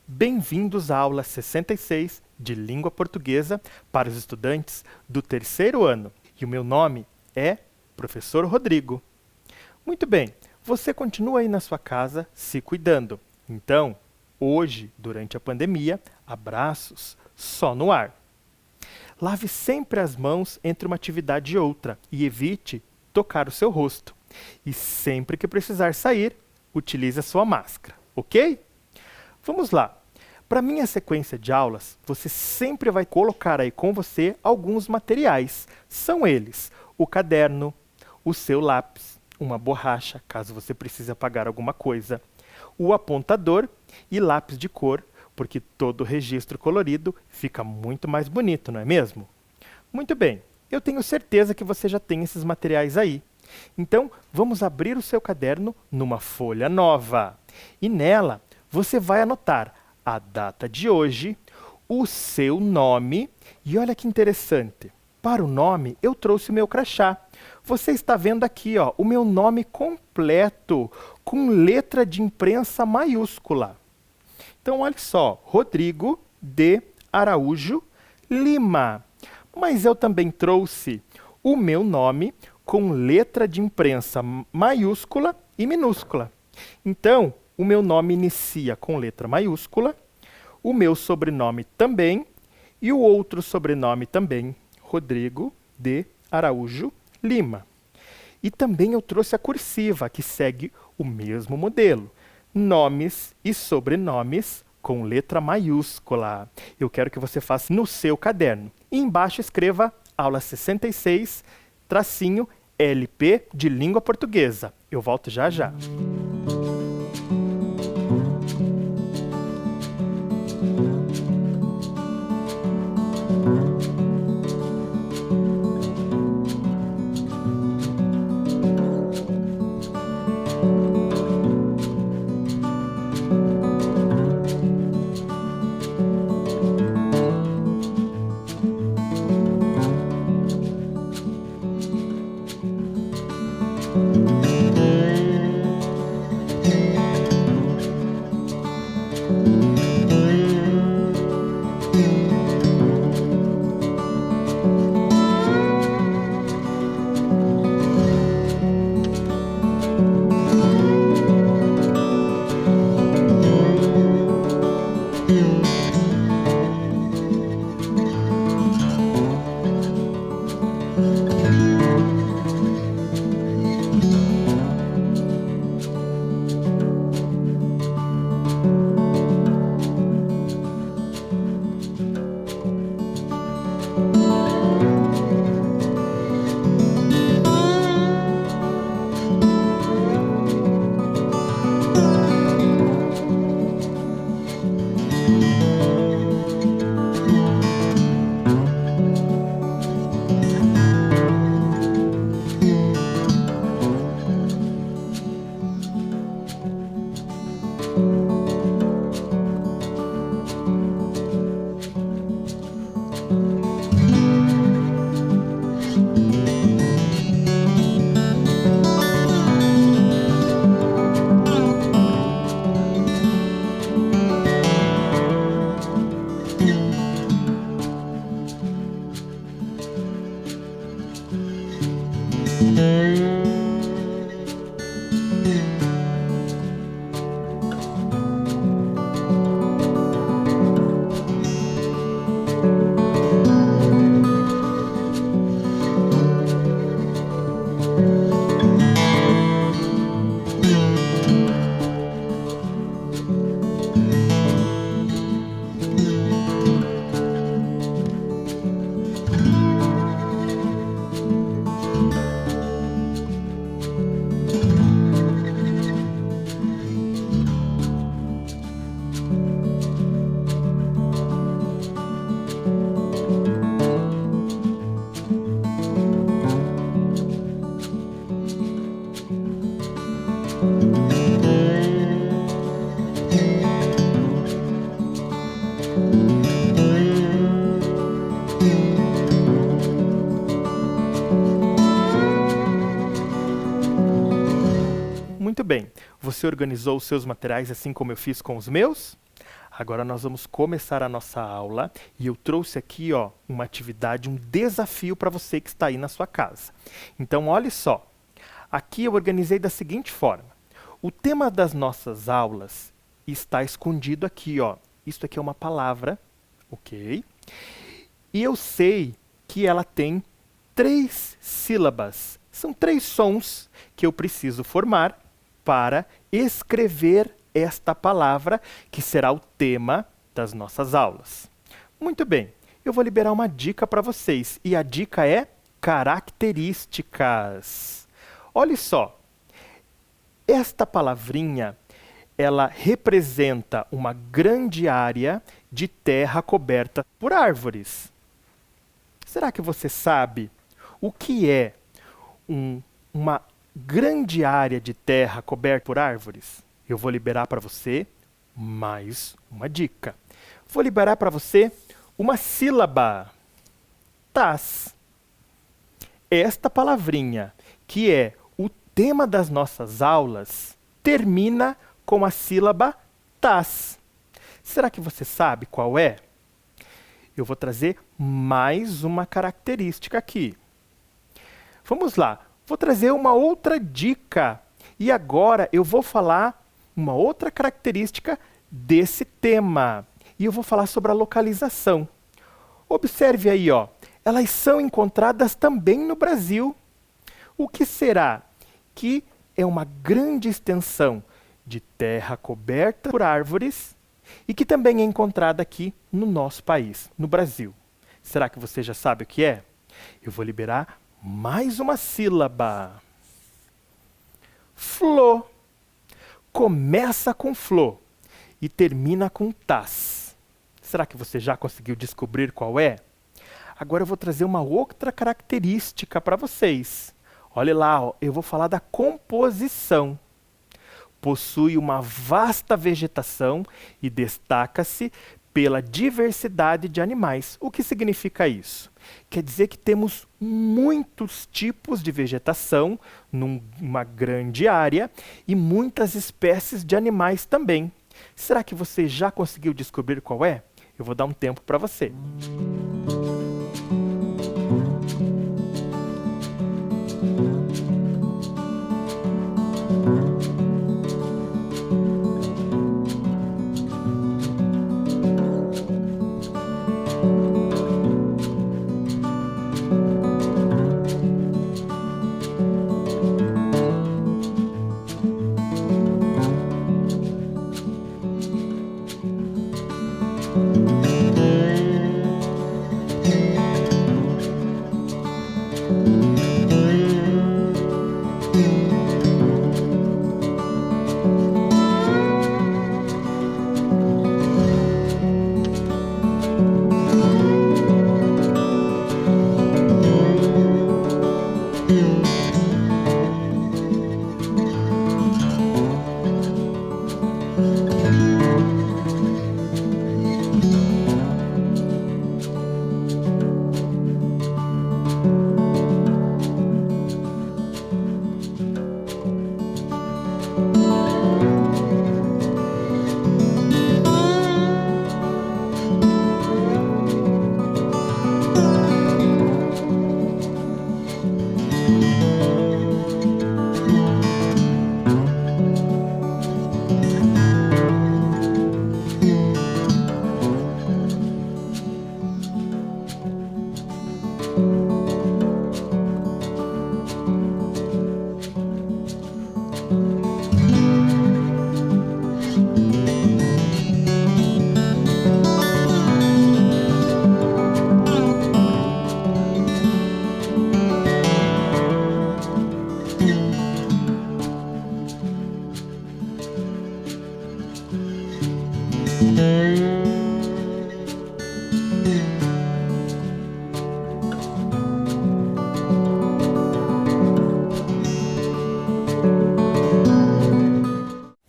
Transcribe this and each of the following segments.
Bem-vindos à aula 66 de Língua Portuguesa para os estudantes do terceiro ano. E o meu nome é Professor Rodrigo. Muito bem, você continua aí na sua casa se cuidando. Então, hoje, durante a pandemia, abraços só no ar. Lave sempre as mãos entre uma atividade e outra e evite tocar o seu rosto. E sempre que precisar sair, utilize a sua máscara, ok? Vamos lá. Para minha sequência de aulas, você sempre vai colocar aí com você alguns materiais. São eles: o caderno, o seu lápis, uma borracha, caso você precise apagar alguma coisa, o apontador e lápis de cor, porque todo registro colorido fica muito mais bonito, não é mesmo? Muito bem, eu tenho certeza que você já tem esses materiais aí. Então, vamos abrir o seu caderno numa folha nova. E nela, você vai anotar a data de hoje, o seu nome e olha que interessante. Para o nome, eu trouxe o meu crachá. Você está vendo aqui, ó, o meu nome completo, com letra de imprensa maiúscula. Então, olha só, Rodrigo de Araújo Lima. Mas eu também trouxe o meu nome com letra de imprensa maiúscula e minúscula. Então, o meu nome inicia com letra maiúscula, o meu sobrenome também e o outro sobrenome também, Rodrigo de Araújo Lima. E também eu trouxe a cursiva, que segue o mesmo modelo. Nomes e sobrenomes com letra maiúscula. Eu quero que você faça no seu caderno. E embaixo escreva aula 66, tracinho LP de Língua Portuguesa. Eu volto já já. Muito bem. Você organizou os seus materiais assim como eu fiz com os meus? Agora nós vamos começar a nossa aula e eu trouxe aqui, ó, uma atividade, um desafio para você que está aí na sua casa. Então, olhe só. Aqui eu organizei da seguinte forma. O tema das nossas aulas está escondido aqui, ó. Isso aqui é uma palavra, ok? E eu sei que ela tem 3 sílabas. São 3 sons que eu preciso formar para escrever esta palavra, que será o tema das nossas aulas. Muito bem, eu vou liberar uma dica para vocês, e a dica é características. Olha só, esta palavrinha, ela representa uma grande área de terra coberta por árvores. Será que você sabe o que é uma grande área de terra coberta por árvores? Eu vou liberar para você mais uma dica. Vou liberar para você uma sílaba. Tas. Esta palavrinha, que é o tema das nossas aulas, termina com a sílaba tas. Será que você sabe qual é? Eu vou trazer mais uma característica aqui. Vamos lá. Vou trazer uma outra dica. E agora eu vou falar uma outra característica desse tema. E eu vou falar sobre a localização. Observe aí, ó. Elas são encontradas também no Brasil. O que será? Que é uma grande extensão de terra coberta por árvores e que também é encontrada aqui no nosso país, no Brasil. Será que você já sabe o que é? Eu vou liberar mais uma sílaba. Flor. Começa com flor e termina com tas. Será que você já conseguiu descobrir qual é? Agora eu vou trazer uma outra característica para vocês. Olha lá, ó, eu vou falar da composição. Possui uma vasta vegetação e destaca-se pela diversidade de animais. O que significa isso? Quer dizer que temos muitos tipos de vegetação numa grande área e muitas espécies de animais também. Será que você já conseguiu descobrir qual é? Eu vou dar um tempo para você.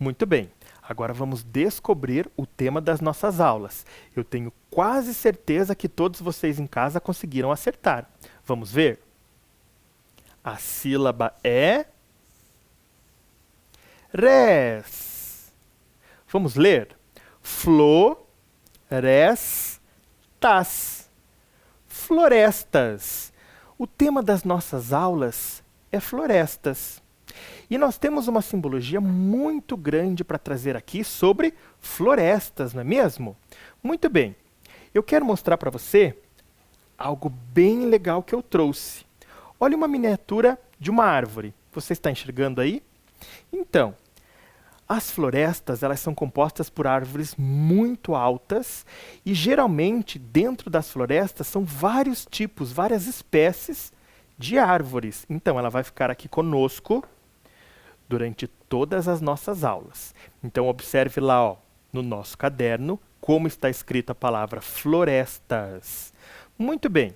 Muito bem, agora vamos descobrir o tema das nossas aulas. Eu tenho quase certeza que todos vocês em casa conseguiram acertar. Vamos ver? A sílaba é res. Vamos ler? Flor Florestas. Florestas. O tema das nossas aulas é florestas. E nós temos uma simbologia muito grande para trazer aqui sobre florestas, não é mesmo? Muito bem. Eu quero mostrar para você algo bem legal que eu trouxe. Olha uma miniatura de uma árvore. Você está enxergando aí? Então, as florestas, elas são compostas por árvores muito altas e geralmente dentro das florestas são vários tipos, várias espécies de árvores. Então, ela vai ficar aqui conosco durante todas as nossas aulas. Então, observe lá, ó, no nosso caderno, como está escrita a palavra florestas. Muito bem.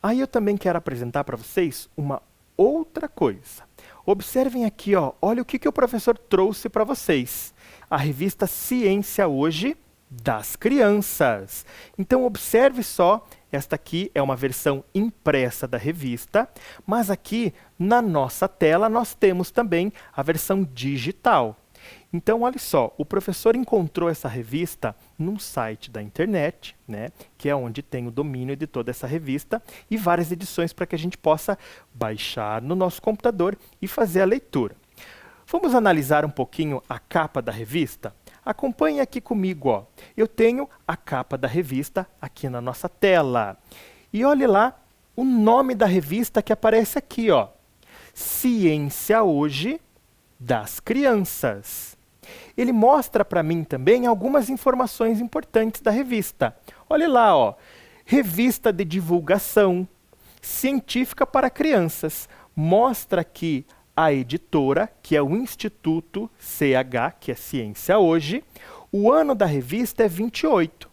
Aí eu também quero apresentar para vocês uma outra coisa. Observem aqui, ó, olha o que o professor trouxe para vocês. A revista Ciência Hoje das Crianças. Então, observe só, esta aqui é uma versão impressa da revista, mas aqui na nossa tela nós temos também a versão digital. Então, olha só, o professor encontrou essa revista num site da internet, né, que é onde tem o domínio de toda essa revista e várias edições para que a gente possa baixar no nosso computador e fazer a leitura. Vamos analisar um pouquinho a capa da revista? Acompanhe aqui comigo, ó. Eu tenho a capa da revista aqui na nossa tela. E olhe lá o nome da revista que aparece aqui, ó. Ciência Hoje das Crianças. Ele mostra para mim também algumas informações importantes da revista. Olha lá, ó. Revista de divulgação científica para crianças. Mostra aqui a editora, que é o Instituto CH, que é Ciência Hoje. O ano da revista é 28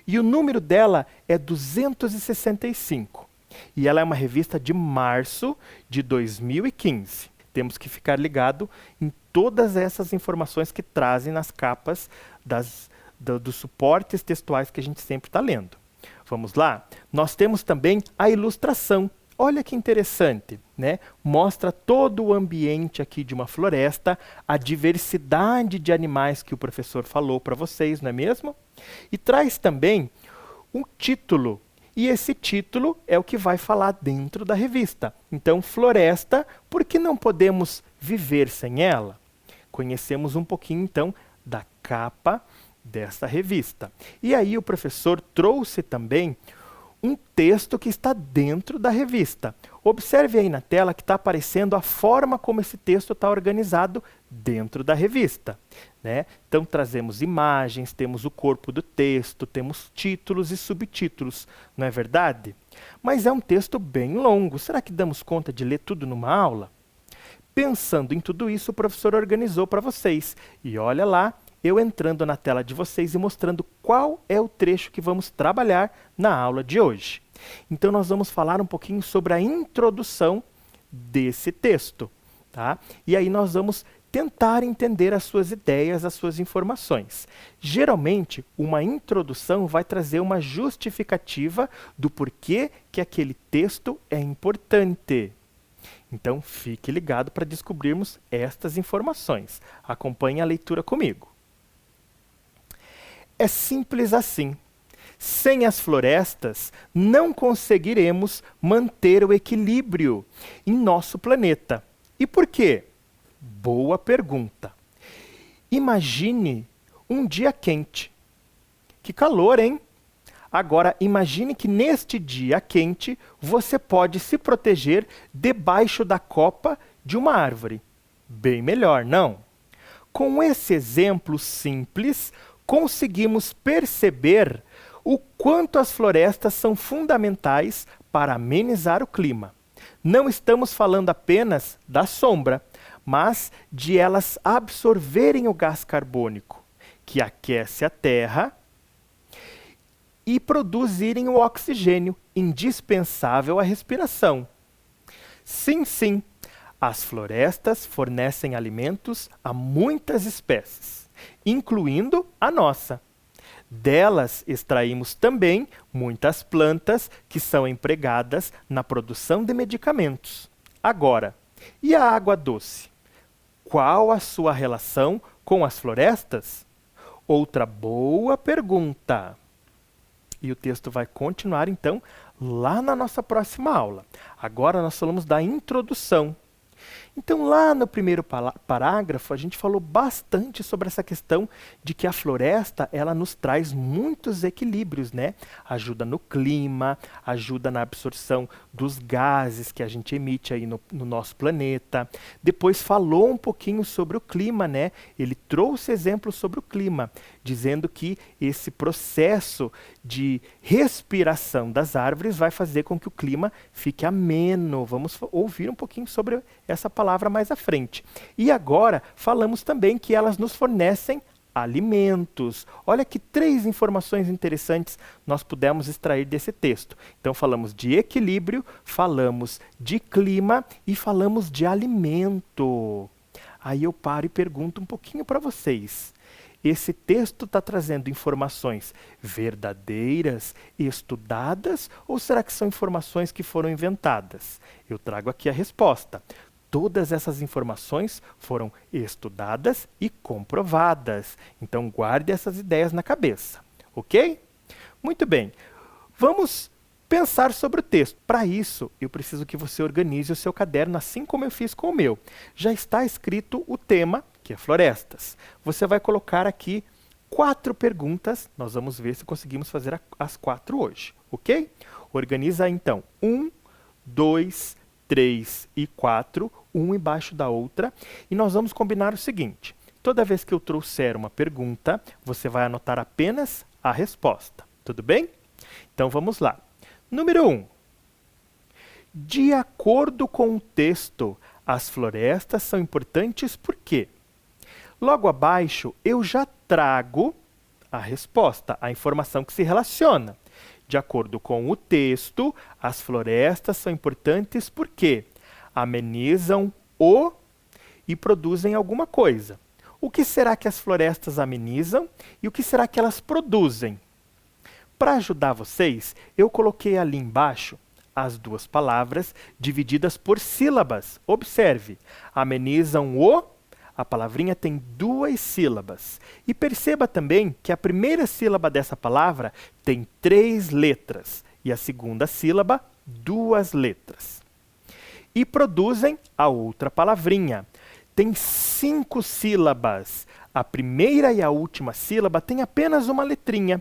e o número dela é 265. E ela é uma revista de março de 2015. Temos que ficar ligado em todas essas informações que trazem nas capas dos suportes textuais que a gente sempre está lendo. Vamos lá? Nós temos também a ilustração. Olha que interessante, né? Mostra todo o ambiente aqui de uma floresta, a diversidade de animais que o professor falou para vocês, não é mesmo? E traz também um título. E esse título é o que vai falar dentro da revista. Então, floresta, por que não podemos viver sem ela? Conhecemos um pouquinho, então, da capa dessa revista. E aí o professor trouxe também um texto que está dentro da revista. Observe aí na tela que está aparecendo a forma como esse texto está organizado dentro da revista, né? Então, trazemos imagens, temos o corpo do texto, temos títulos e subtítulos, não é verdade? Mas é um texto bem longo. Será que damos conta de ler tudo numa aula? Pensando em tudo isso, o professor organizou para vocês. E olha lá, eu entrando na tela de vocês e mostrando qual é o trecho que vamos trabalhar na aula de hoje. Então, nós vamos falar um pouquinho sobre a introdução desse texto, tá? E aí nós vamos tentar entender as suas ideias, as suas informações. Geralmente, uma introdução vai trazer uma justificativa do porquê que aquele texto é importante. Então, fique ligado para descobrirmos estas informações. Acompanhe a leitura comigo. É simples assim. Sem as florestas, não conseguiremos manter o equilíbrio em nosso planeta. E por quê? Boa pergunta. Imagine um dia quente. Que calor, hein? Agora, imagine que neste dia quente, você pode se proteger debaixo da copa de uma árvore. Bem melhor, não? Com esse exemplo simples, conseguimos perceber o quanto as florestas são fundamentais para amenizar o clima. Não estamos falando apenas da sombra, mas de elas absorverem o gás carbônico, que aquece a Terra, e produzirem o oxigênio indispensável à respiração. Sim, sim, as florestas fornecem alimentos a muitas espécies, incluindo a nossa. Delas extraímos também muitas plantas que são empregadas na produção de medicamentos. Agora, e a água doce? Qual a sua relação com as florestas? Outra boa pergunta. E o texto vai continuar, então, lá na nossa próxima aula. Agora nós falamos da introdução. Então, lá no primeiro parágrafo, a gente falou bastante sobre essa questão de que a floresta, ela nos traz muitos equilíbrios, né? Ajuda no clima, ajuda na absorção dos gases que a gente emite aí no nosso planeta. Depois falou um pouquinho sobre o clima, né? Ele trouxe exemplos sobre o clima, dizendo que esse processo de respiração das árvores vai fazer com que o clima fique ameno. Vamos ouvir um pouquinho sobre essa palavra mais à frente. E agora falamos também que elas nos fornecem alimentos. Olha que 3 informações interessantes nós pudemos extrair desse texto. Então falamos de equilíbrio, falamos de clima e falamos de alimento. Aí eu paro e pergunto um pouquinho para vocês. Esse texto está trazendo informações verdadeiras, estudadas, ou será que são informações que foram inventadas? Eu trago aqui a resposta. Todas essas informações foram estudadas e comprovadas. Então guarde essas ideias na cabeça, ok? Muito bem, vamos pensar sobre o texto. Para isso, eu preciso que você organize o seu caderno assim como eu fiz com o meu. Já está escrito o tema, que é florestas. Você vai colocar aqui 4 perguntas. Nós vamos ver se conseguimos fazer as 4 hoje, ok? Organiza então 1, 2, 3 e 4, um embaixo da outra. E nós vamos combinar o seguinte. Toda vez que eu trouxer uma pergunta, você vai anotar apenas a resposta. Tudo bem? Então vamos lá. Número 1. De acordo com o texto, as florestas são importantes por quê? Logo abaixo, eu já trago a resposta, a informação que se relaciona. De acordo com o texto, as florestas são importantes por quê? Amenizam e produzem alguma coisa. O que será que as florestas amenizam e o que será que elas produzem? Para ajudar vocês, eu coloquei ali embaixo as 2 palavras divididas por sílabas. Observe, amenizam a palavrinha tem 2 sílabas. E perceba também que a primeira sílaba dessa palavra tem 3 letras e a segunda sílaba 2 letras. E produzem a outra palavrinha. Tem 5 sílabas. A primeira e a última sílaba tem apenas uma letrinha.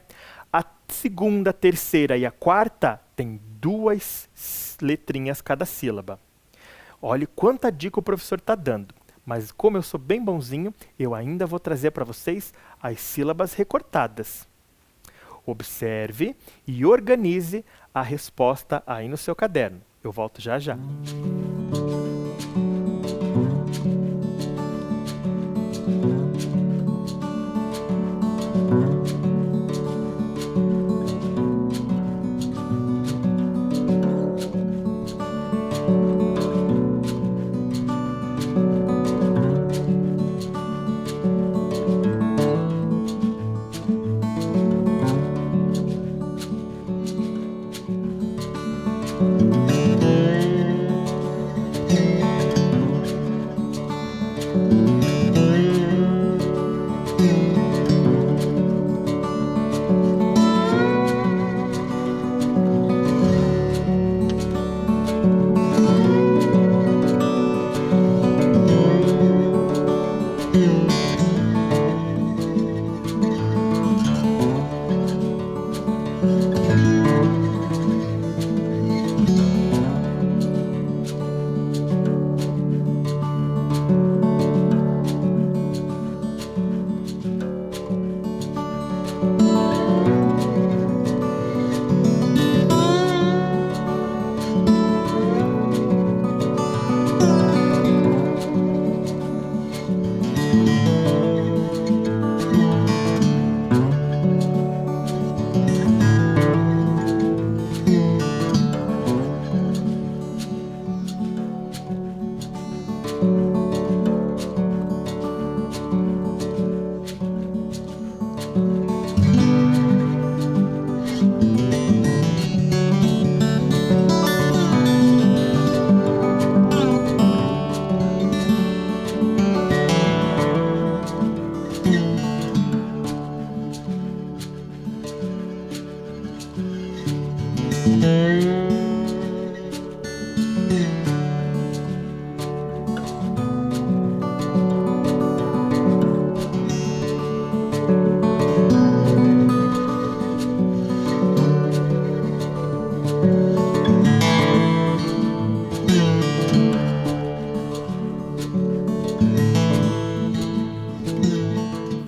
A segunda, a terceira e a quarta tem 2 letrinhas cada sílaba. Olhe quanta dica o professor está dando. Mas como eu sou bem bonzinho, eu ainda vou trazer para vocês as sílabas recortadas. Observe e organize a resposta aí no seu caderno. Eu volto já já.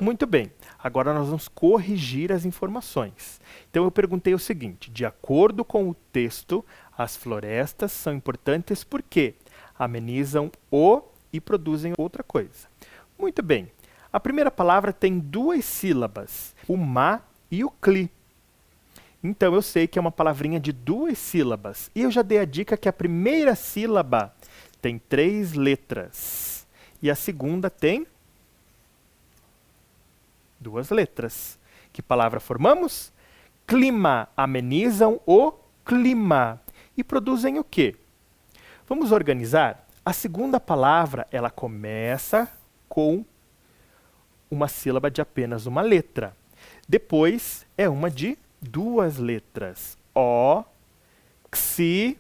Muito bem, agora nós vamos corrigir as informações. Então eu perguntei o seguinte: de acordo com o texto, as florestas são importantes porque amenizam o e produzem outra coisa. Muito bem, a primeira palavra tem duas sílabas, o ma e o cli. Então eu sei que é uma palavrinha de duas sílabas. E eu já dei a dica que a primeira sílaba tem 3 letras e a segunda tem 2 letras. Que palavra formamos? Clima. Amenizam o clima. E produzem o quê? Vamos organizar? A segunda palavra, ela começa com uma sílaba de apenas uma letra. Depois, é uma de 2 letras. O, xi,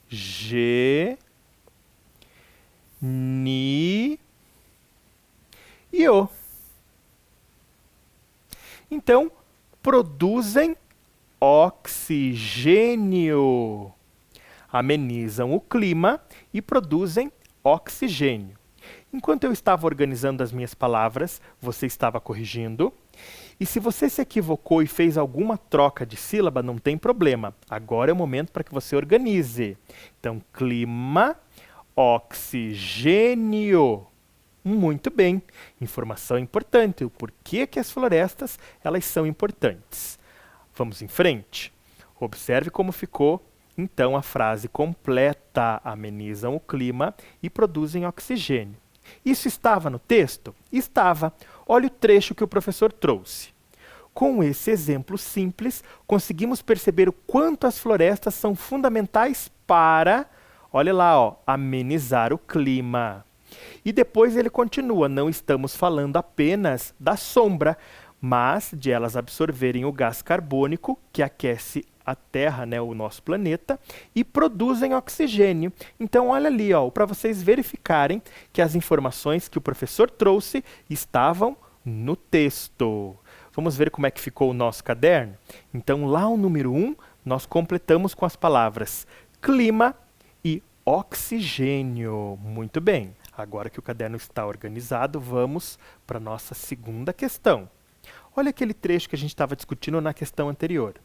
ge, ni e o. Então, produzem oxigênio. Amenizam o clima e produzem oxigênio. Enquanto eu estava organizando as minhas palavras, você estava corrigindo. E se você se equivocou e fez alguma troca de sílaba, não tem problema. Agora é o momento para que você organize. Então, clima, oxigênio. Muito bem, informação importante, o porquê que as florestas elas são importantes. Vamos em frente? Observe como ficou, então, a frase completa. Amenizam o clima e produzem oxigênio. Isso estava no texto? Estava. Olha o trecho que o professor trouxe. Com esse exemplo simples, conseguimos perceber o quanto as florestas são fundamentais para, olha lá, ó, amenizar o clima. E depois ele continua, não estamos falando apenas da sombra, mas de elas absorverem o gás carbônico, que aquece a Terra, né, o nosso planeta, e produzem oxigênio. Então, olha ali, para vocês verificarem que as informações que o professor trouxe estavam no texto. Vamos ver como é que ficou o nosso caderno? Então, lá o número 1, nós completamos com as palavras clima e oxigênio. Muito bem. Agora que o caderno está organizado, vamos para a nossa segunda questão. Olha aquele trecho que a gente estava discutindo na questão anterior.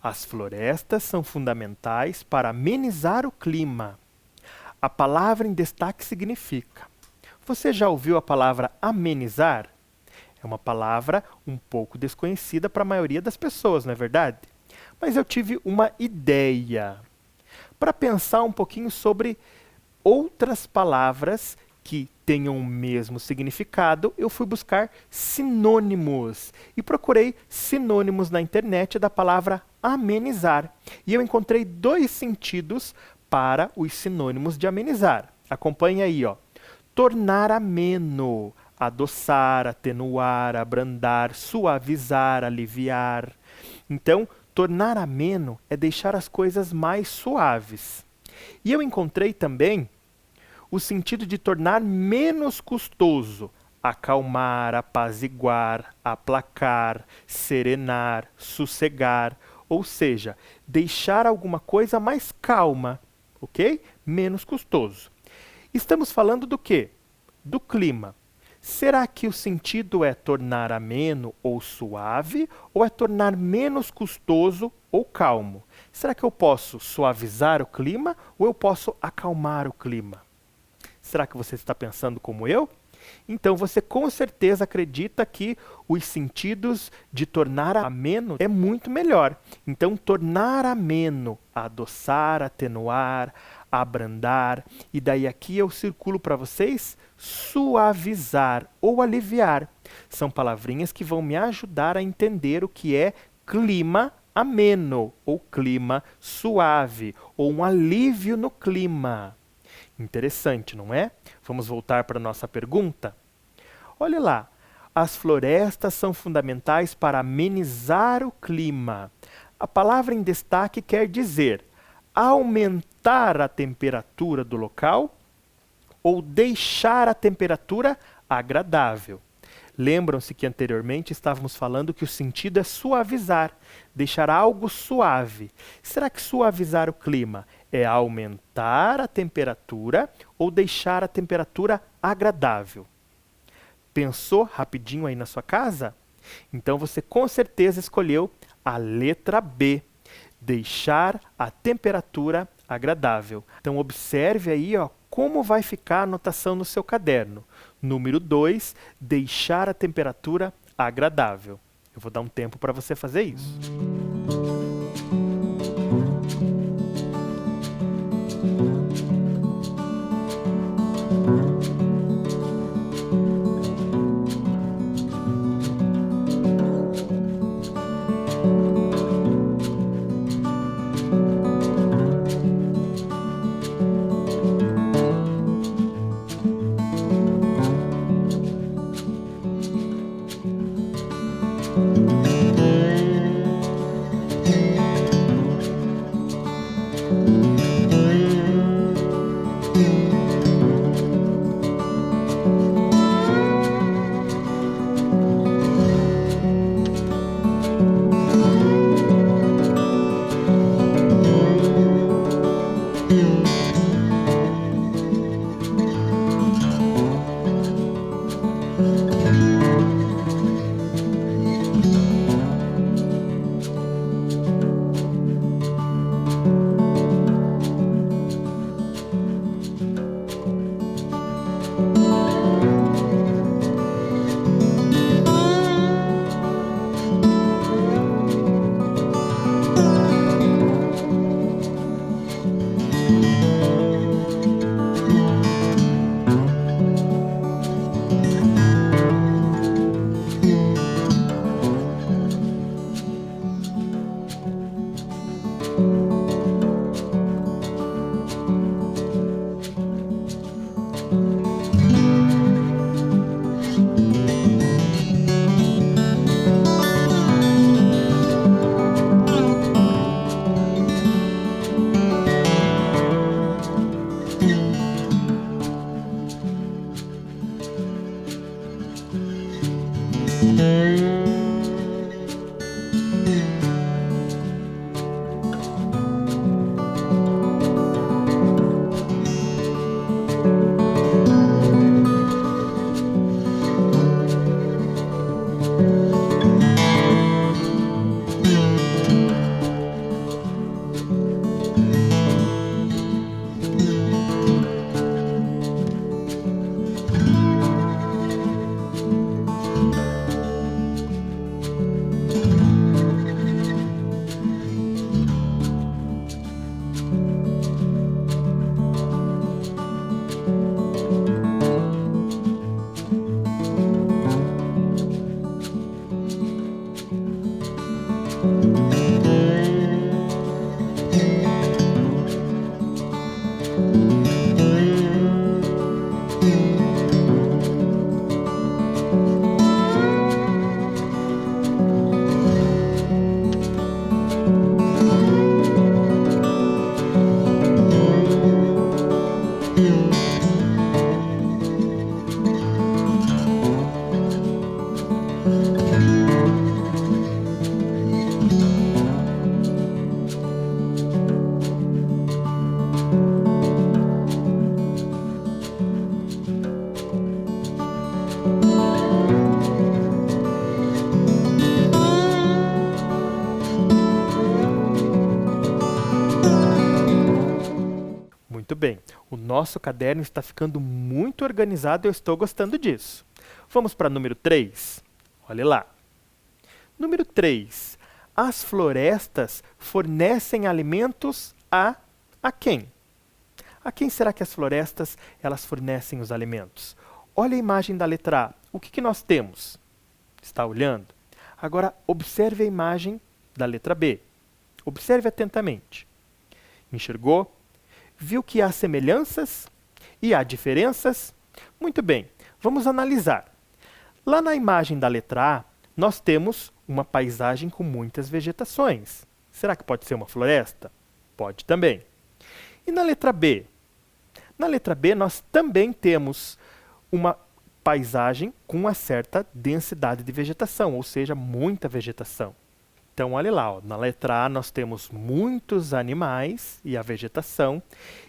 As florestas são fundamentais para amenizar o clima. A palavra em destaque significa. Você já ouviu a palavra amenizar? É uma palavra um pouco desconhecida para a maioria das pessoas, não é verdade? Mas eu tive uma ideia para pensar um pouquinho sobre outras palavras que tenham o mesmo significado. Eu fui buscar sinônimos e procurei sinônimos na internet da palavra amenizar. E eu encontrei 2 sentidos para os sinônimos de amenizar. Acompanhe aí, ó. Tornar ameno, adoçar, atenuar, abrandar, suavizar, aliviar. Então, tornar ameno é deixar as coisas mais suaves. E eu encontrei também o sentido de tornar menos custoso, acalmar, apaziguar, aplacar, serenar, sossegar, ou seja, deixar alguma coisa mais calma, ok? Menos custoso. Estamos falando do quê? Do clima. Será que o sentido é tornar ameno ou suave, ou é tornar menos custoso ou calmo? Será que eu posso suavizar o clima ou eu posso acalmar o clima? Será que você está pensando como eu? Então você com certeza acredita que os sentidos de tornar ameno é muito melhor. Então tornar ameno, adoçar, atenuar, abrandar, e daí aqui eu circulo para vocês suavizar ou aliviar. São palavrinhas que vão me ajudar a entender o que é clima ameno ou clima suave ou um alívio no clima. Interessante, não é? Vamos voltar para a nossa pergunta? Olha lá, as florestas são fundamentais para amenizar o clima. A palavra em destaque quer dizer aumentar a temperatura do local ou deixar a temperatura agradável. Lembram-se que anteriormente estávamos falando que o sentido é suavizar, deixar algo suave. Será que suavizar o clima é aumentar a temperatura ou deixar a temperatura agradável? Pensou rapidinho aí na sua casa? Então você com certeza escolheu a letra B, deixar a temperatura agradável. Então observe aí, ó, como vai ficar a anotação no seu caderno. Número 2, deixar a temperatura agradável. Eu vou dar um tempo para você fazer isso. Muito bem, o nosso caderno está ficando muito organizado e eu estou gostando disso. Vamos para número 3? Olha lá. Número 3. As florestas fornecem alimentos a quem? A quem será que as florestas elas fornecem os alimentos? Olha a imagem da letra A. O que nós temos? Está olhando? Agora, observe a imagem da letra B. Observe atentamente. Enxergou? Viu que há semelhanças e há diferenças? Muito bem, vamos analisar. Lá na imagem da letra A, nós temos uma paisagem com muitas vegetações. Será que pode ser uma floresta? Pode também. E na letra B? Na letra B, nós também temos uma paisagem com uma certa densidade de vegetação, ou seja, muita vegetação. Então, olha lá, ó, na letra A nós temos muitos animais e a vegetação,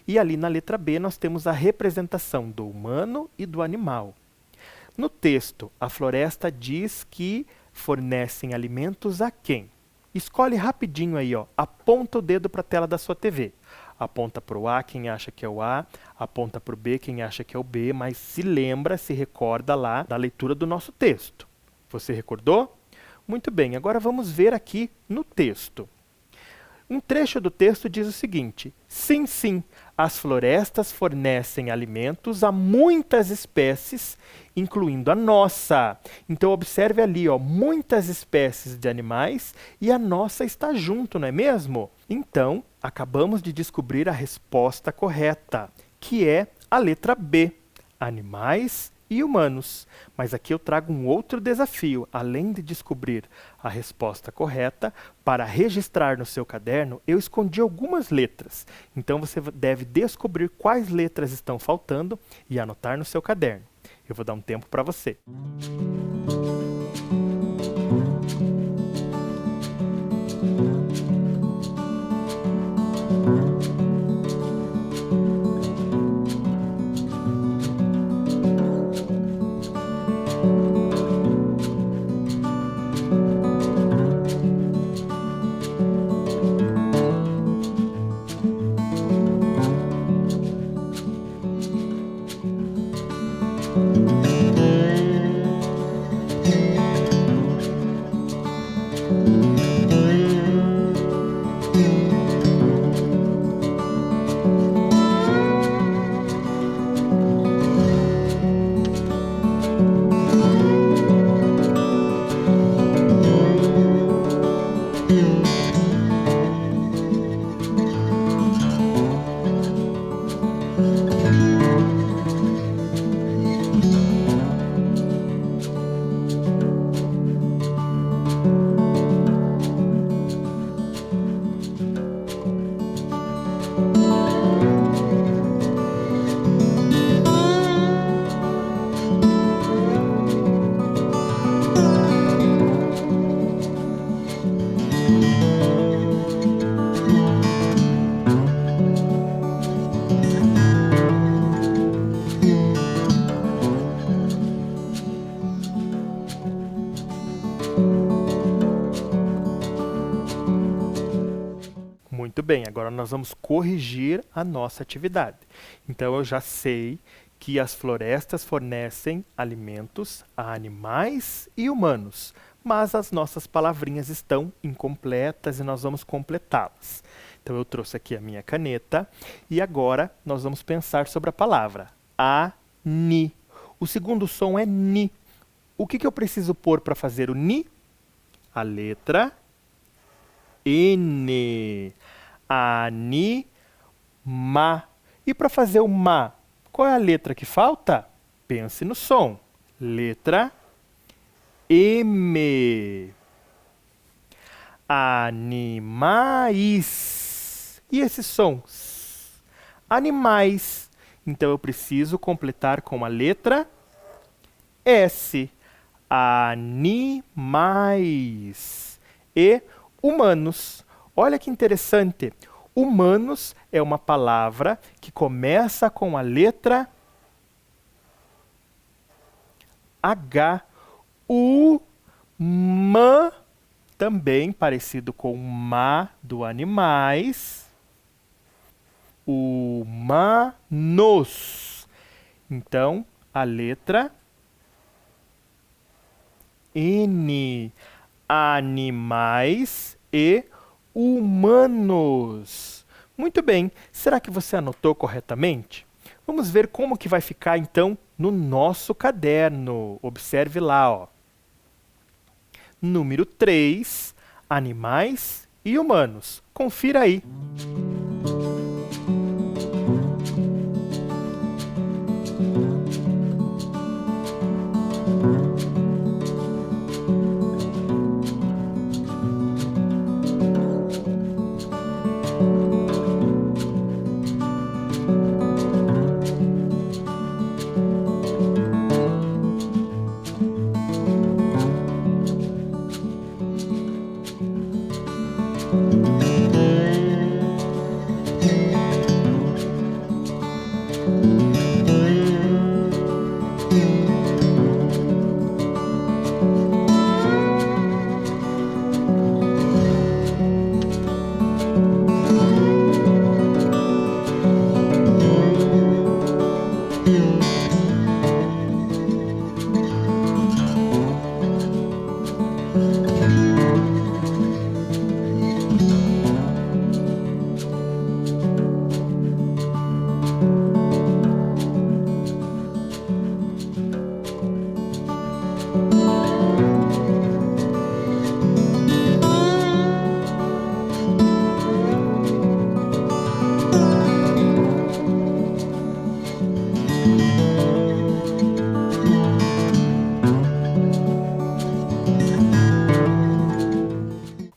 e ali na letra B nós temos a representação do humano e do animal. No texto, a floresta diz que fornecem alimentos a quem? Escolhe rapidinho aí, ó, aponta o dedo para a tela da sua TV. Aponta para o A quem acha que é o A, aponta para o B quem acha que é o B, mas se lembra, se recorda lá da leitura do nosso texto. Você recordou? Muito bem, agora vamos ver aqui no texto. Um trecho do texto diz o seguinte: sim, sim, as florestas fornecem alimentos a muitas espécies, incluindo a nossa. Então observe ali, ó, muitas espécies de animais e a nossa está junto, não é mesmo? Então, acabamos de descobrir a resposta correta, que é a letra B, animais e humanos. Mas aqui eu trago um outro desafio. Além de descobrir a resposta correta, para registrar no seu caderno, eu escondi algumas letras. Então você deve descobrir quais letras estão faltando e anotar no seu caderno. Eu vou dar um tempo para você. Muito bem, agora nós vamos corrigir a nossa atividade. Então eu já sei que as florestas fornecem alimentos a animais e humanos, mas as nossas palavrinhas estão incompletas e nós vamos completá-las. Então eu trouxe aqui a minha caneta e agora nós vamos pensar sobre a palavra ani. O segundo som é ni. O que eu preciso pôr para fazer o ni? A letra N. Anima. E para fazer o ma, qual é a letra que falta? Pense no som. Letra M. Animais. E esse som? Animais. Então eu preciso completar com a letra S. Animais. E humanos. Olha que interessante. Humanos é uma palavra que começa com a letra H. Uma, também parecido com ma do animais. Humanos. Então, a letra N. Animais e humanos. Muito bem. Será que você anotou corretamente? Vamos ver como que vai ficar, então, no nosso caderno. Observe lá, ó. Número 3, animais e humanos. Confira aí.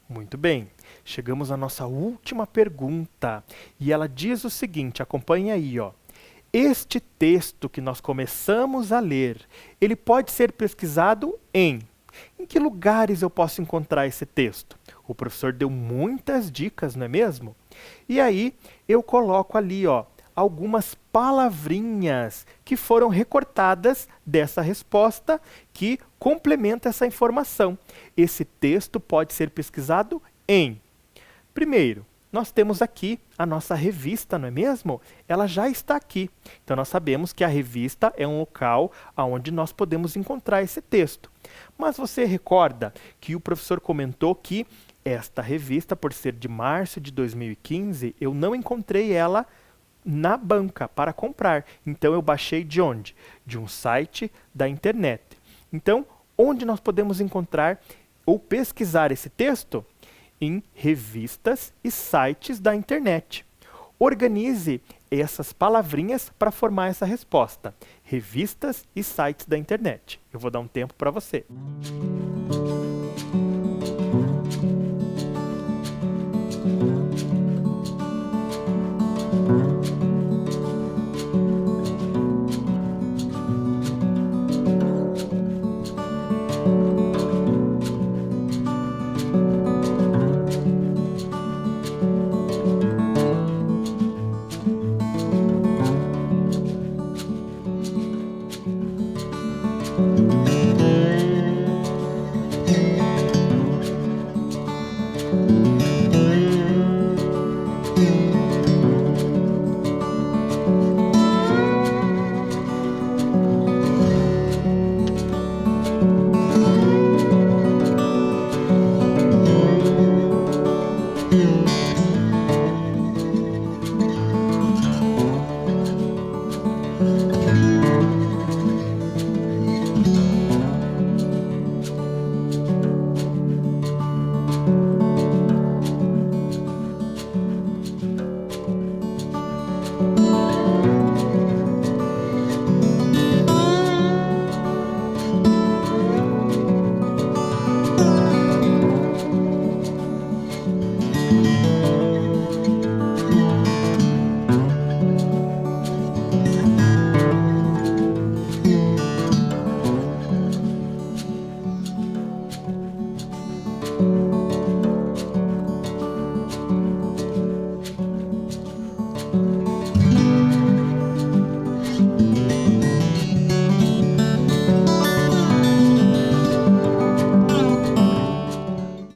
Muito bem, chegamos à nossa última pergunta e ela diz o seguinte, acompanhe aí, ó. Este texto que nós começamos a ler, ele pode ser pesquisado em... Em que lugares eu posso encontrar esse texto? O professor deu muitas dicas, não é mesmo? E aí eu coloco ali, ó, algumas palavrinhas que foram recortadas dessa resposta que complementa essa informação. Esse texto pode ser pesquisado em... Primeiro, nós temos aqui a nossa revista, não é mesmo? Ela já está aqui. Então, nós sabemos que a revista é um local onde nós podemos encontrar esse texto. Mas você recorda que o professor comentou que esta revista, por ser de março de 2015, eu não encontrei ela na banca para comprar. Então, eu baixei de onde? De um site da internet. Então, onde nós podemos encontrar ou pesquisar esse texto? Em revistas e sites da internet. Organize essas palavrinhas para formar essa resposta. Revistas e sites da internet. Eu vou dar um tempo para você.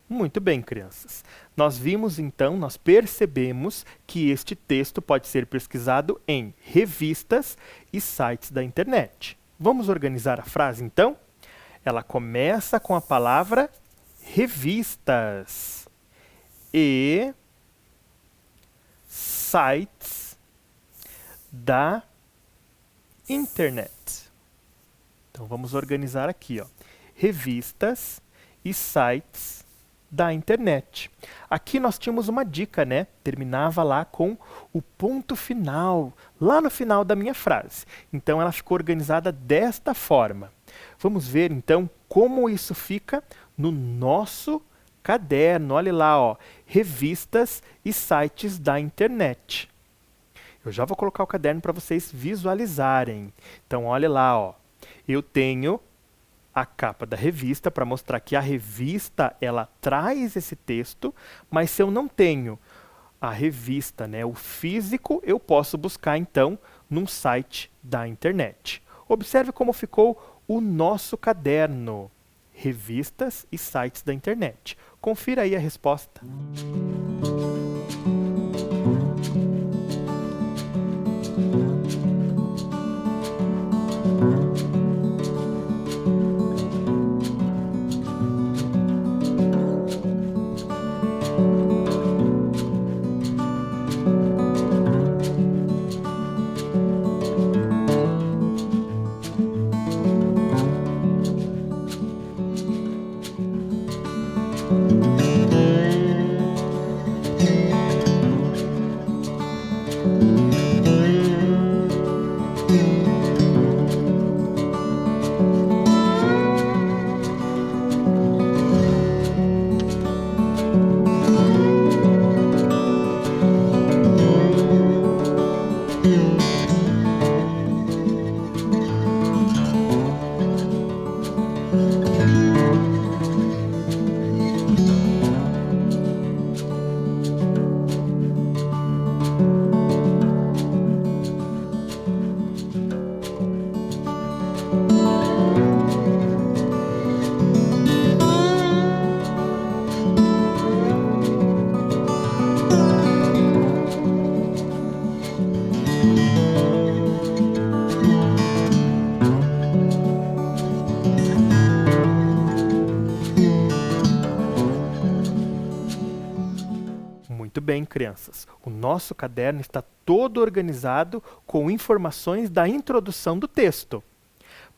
Muito bem, crianças. Nós vimos então, nós percebemos que este texto pode ser pesquisado em revistas e sites da internet. Vamos organizar a frase então? Ela começa com a palavra revistas e sites da internet. Então vamos organizar aqui, ó. Revistas e sites da internet. Aqui nós tínhamos uma dica, né? Terminava lá com o ponto final, lá no final da minha frase. Então ela ficou organizada desta forma. Vamos ver então como isso fica no nosso caderno. Olha lá, ó, revistas e sites da internet. Eu já vou colocar o caderno para vocês visualizarem. Então olha lá, ó. Eu tenho a capa da revista para mostrar que a revista ela traz esse texto, mas se eu não tenho a revista, né, o físico, eu posso buscar então num site da internet. Observe como ficou o nosso caderno, revistas e sites da internet. Confira aí a resposta. Muito bem, crianças. O nosso caderno está todo organizado com informações da introdução do texto.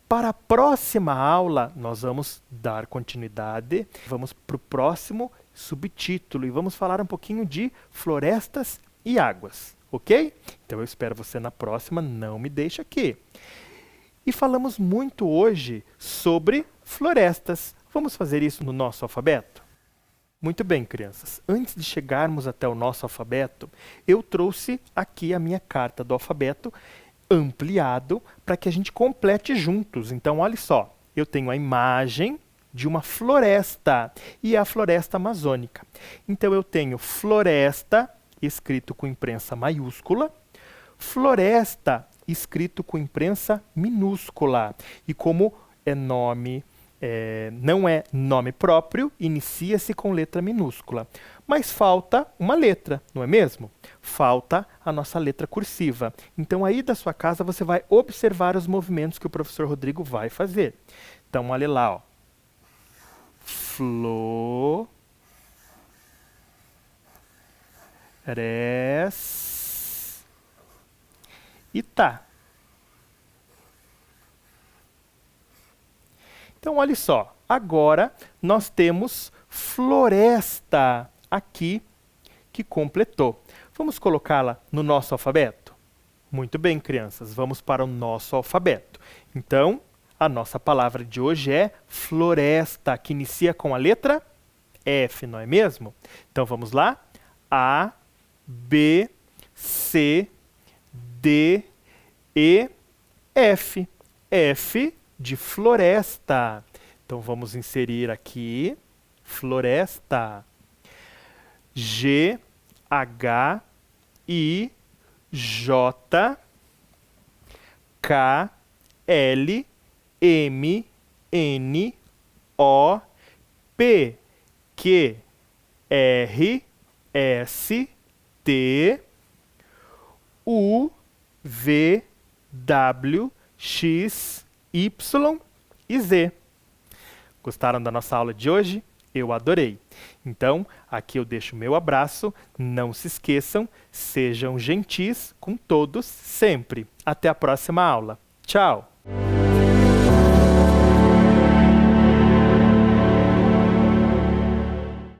Para a próxima aula, nós vamos dar continuidade, vamos para o próximo subtítulo e vamos falar um pouquinho de florestas e águas, ok? Então eu espero você na próxima, não me deixe aqui. E falamos muito hoje sobre florestas. Vamos fazer isso no nosso alfabeto? Muito bem, crianças. Antes de chegarmos até o nosso alfabeto, eu trouxe aqui a minha carta do alfabeto ampliado para que a gente complete juntos. Então, olha só, eu tenho a imagem de uma floresta e é a floresta amazônica. Então, eu tenho floresta escrito com imprensa maiúscula, floresta escrito com imprensa minúscula. E como é nome... não é nome próprio, inicia-se com letra minúscula. Mas falta uma letra, não é mesmo? Falta a nossa letra cursiva. Então, aí da sua casa, você vai observar os movimentos que o professor Rodrigo vai fazer. Então, olha lá, ó. E tá. Então, olha só, agora nós temos floresta aqui que completou. Vamos colocá-la no nosso alfabeto? Muito bem, crianças, vamos para o nosso alfabeto. Então, a nossa palavra de hoje é floresta, que inicia com a letra F, não é mesmo? Então, vamos lá? A, B, C, D, E, F. F de floresta. Então, vamos inserir aqui floresta. G, H, I, J, K, L, M, N, O, P, Q, R, S, T, U, V, W, X, Y e Z. Gostaram da nossa aula de hoje? Eu adorei. Então, aqui eu deixo o meu abraço. Não se esqueçam, sejam gentis com todos sempre. Até a próxima aula. Tchau!